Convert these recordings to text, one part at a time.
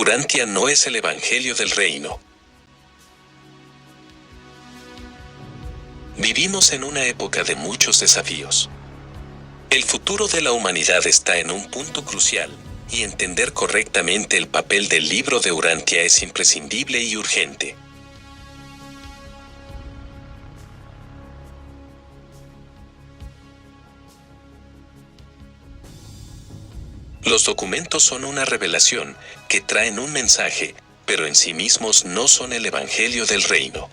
Urantia no es el Evangelio del Reino. Vivimos en una época de muchos desafíos. El futuro de la humanidad está en un punto crucial, y entender correctamente el papel del libro de Urantia es imprescindible y urgente. Los documentos son una revelación, que traen un mensaje, pero en sí mismos no son el Evangelio del Reino.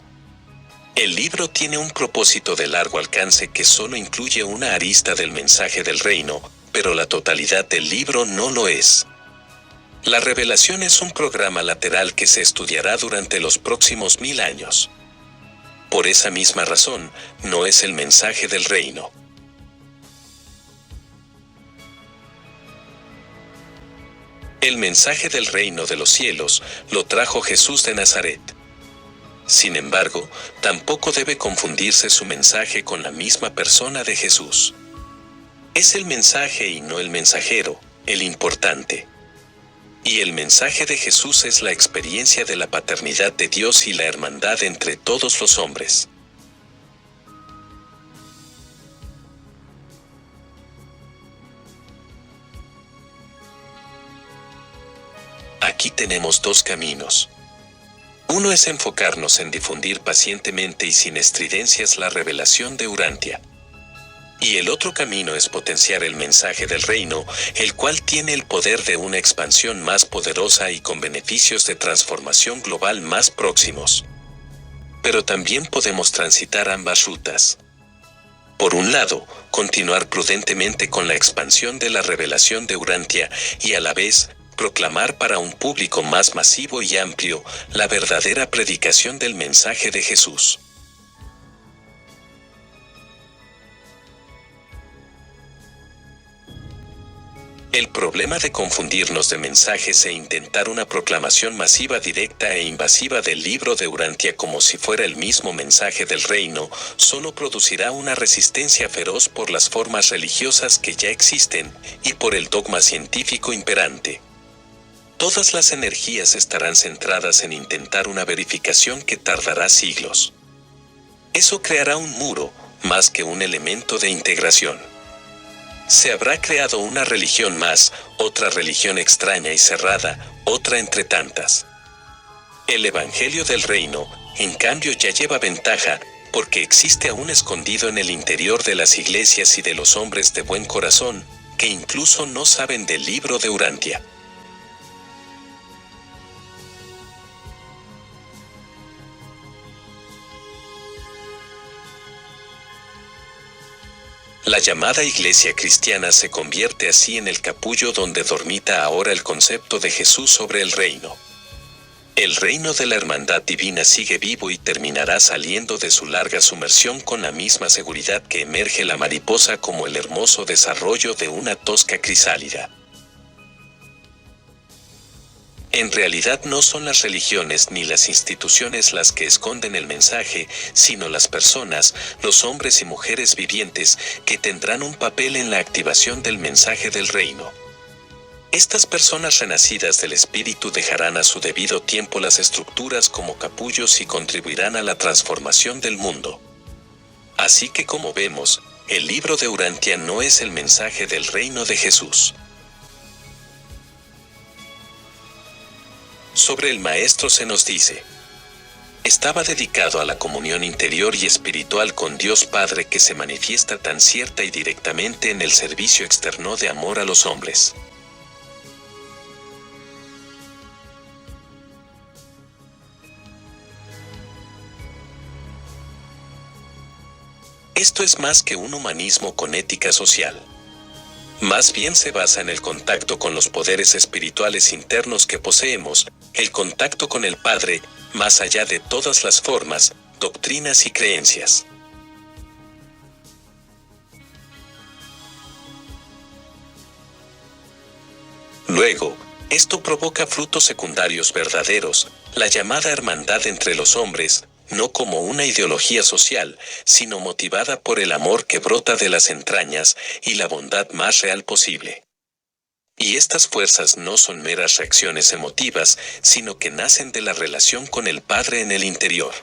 El libro tiene un propósito de largo alcance que solo incluye una arista del mensaje del reino, pero la totalidad del libro no lo es. La revelación es un programa lateral que se estudiará durante los próximos 1000 años. Por esa misma razón, no es el mensaje del reino. El mensaje del reino de los cielos lo trajo Jesús de Nazaret. Sin embargo, tampoco debe confundirse su mensaje con la misma persona de Jesús. Es el mensaje y no el mensajero, el importante. Y el mensaje de Jesús es la experiencia de la paternidad de Dios y la hermandad entre todos los hombres. Aquí tenemos dos caminos. Uno es enfocarnos en difundir pacientemente y sin estridencias la revelación de Urantia. Y el otro camino es potenciar el mensaje del reino, el cual tiene el poder de una expansión más poderosa y con beneficios de transformación global más próximos. Pero también podemos transitar ambas rutas. Por un lado, continuar prudentemente con la expansión de la revelación de Urantia y a la vez, proclamar para un público más masivo y amplio la verdadera predicación del mensaje de Jesús. El problema de confundirnos de mensajes e intentar una proclamación masiva directa e invasiva del libro de Urantia como si fuera el mismo mensaje del reino, solo producirá una resistencia feroz por las formas religiosas que ya existen y por el dogma científico imperante. Todas las energías estarán centradas en intentar una verificación que tardará siglos. Eso creará un muro, más que un elemento de integración. Se habrá creado una religión más, otra religión extraña y cerrada, otra entre tantas. El Evangelio del Reino, en cambio, ya lleva ventaja, porque existe aún escondido en el interior de las iglesias y de los hombres de buen corazón, que incluso no saben del libro de Urantia. La llamada Iglesia cristiana se convierte así en el capullo donde dormita ahora el concepto de Jesús sobre el reino. El reino de la hermandad divina sigue vivo y terminará saliendo de su larga sumersión con la misma seguridad que emerge la mariposa como el hermoso desarrollo de una tosca crisálida. En realidad no son las religiones ni las instituciones las que esconden el mensaje, sino las personas, los hombres y mujeres vivientes, que tendrán un papel en la activación del mensaje del reino. Estas personas renacidas del Espíritu dejarán a su debido tiempo las estructuras como capullos y contribuirán a la transformación del mundo. Así que, como vemos, el libro de Urantia no es el mensaje del reino de Jesús. Sobre el Maestro se nos dice: estaba dedicado a la comunión interior y espiritual con Dios Padre que se manifiesta tan cierta y directamente en el servicio externo de amor a los hombres. Esto es más que un humanismo con ética social. Más bien se basa en el contacto con los poderes espirituales internos que poseemos, el contacto con el Padre, más allá de todas las formas, doctrinas y creencias. Luego, esto provoca frutos secundarios verdaderos, la llamada hermandad entre los hombres, no como una ideología social, sino motivada por el amor que brota de las entrañas y la bondad más real posible. Y estas fuerzas no son meras reacciones emotivas, sino que nacen de la relación con el Padre en el interior.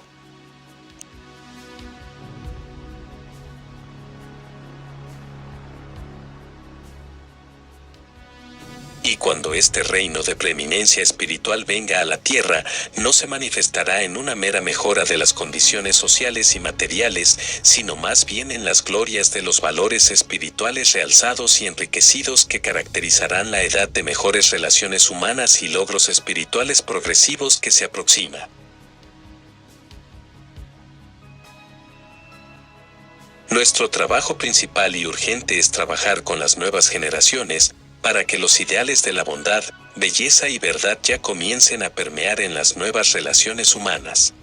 Y cuando este reino de preeminencia espiritual venga a la tierra, no se manifestará en una mera mejora de las condiciones sociales y materiales, sino más bien en las glorias de los valores espirituales realzados y enriquecidos que caracterizarán la edad de mejores relaciones humanas y logros espirituales progresivos que se aproxima. Nuestro trabajo principal y urgente es trabajar con las nuevas generaciones, para que los ideales de la bondad, belleza y verdad ya comiencen a permear en las nuevas relaciones humanas.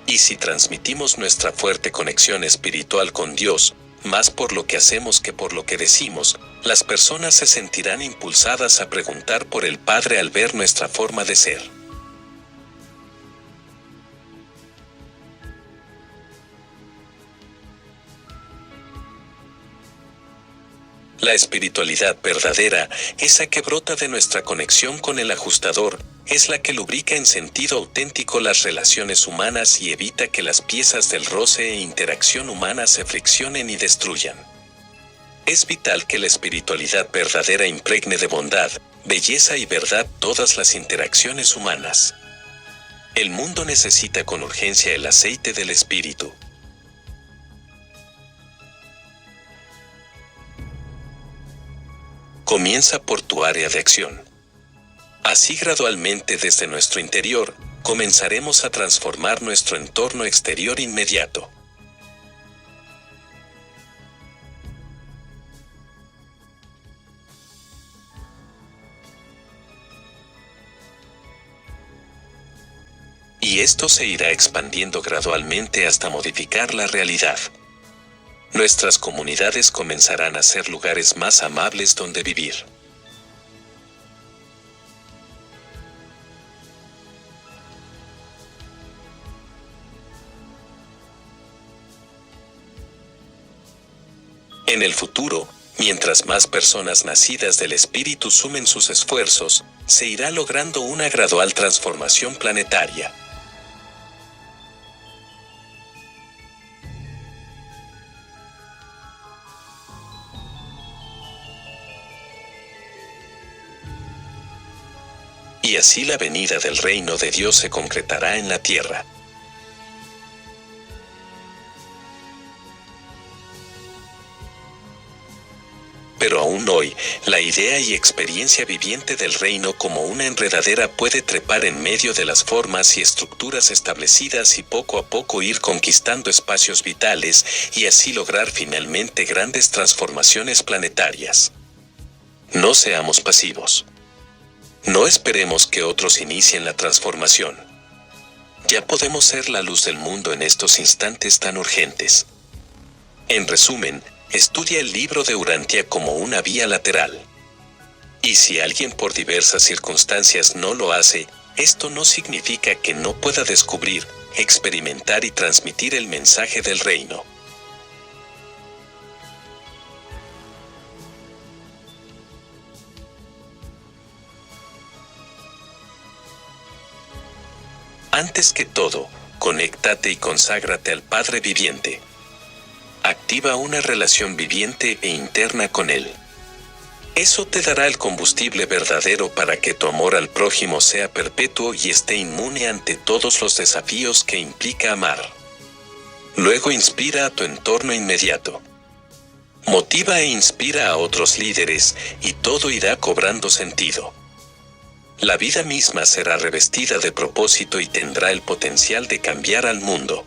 Y si transmitimos nuestra fuerte conexión espiritual con Dios, más por lo que hacemos que por lo que decimos, las personas se sentirán impulsadas a preguntar por el Padre al ver nuestra forma de ser. La espiritualidad verdadera, esa que brota de nuestra conexión con el ajustador, es la que lubrica en sentido auténtico las relaciones humanas y evita que las piezas del roce e interacción humana se friccionen y destruyan. Es vital que la espiritualidad verdadera impregne de bondad, belleza y verdad todas las interacciones humanas. El mundo necesita con urgencia el aceite del espíritu. Comienza por tu área de acción. Así gradualmente desde nuestro interior, comenzaremos a transformar nuestro entorno exterior inmediato. Y esto se irá expandiendo gradualmente hasta modificar la realidad. Nuestras comunidades comenzarán a ser lugares más amables donde vivir. En el futuro, mientras más personas nacidas del Espíritu sumen sus esfuerzos, se irá logrando una gradual transformación planetaria. Y así la venida del reino de Dios se concretará en la tierra. Pero aún hoy, la idea y experiencia viviente del reino como una enredadera puede trepar en medio de las formas y estructuras establecidas y poco a poco ir conquistando espacios vitales y así lograr finalmente grandes transformaciones planetarias. No seamos pasivos. No esperemos que otros inicien la transformación. Ya podemos ser la luz del mundo en estos instantes tan urgentes. En resumen, estudia el libro de Urantia como una vía lateral. Y si alguien por diversas circunstancias no lo hace, esto no significa que no pueda descubrir, experimentar y transmitir el mensaje del reino. Antes que todo, conéctate y conságrate al Padre viviente. Activa una relación viviente e interna con Él. Eso te dará el combustible verdadero para que tu amor al prójimo sea perpetuo y esté inmune ante todos los desafíos que implica amar. Luego inspira a tu entorno inmediato. Motiva e inspira a otros líderes y todo irá cobrando sentido. La vida misma será revestida de propósito y tendrá el potencial de cambiar al mundo.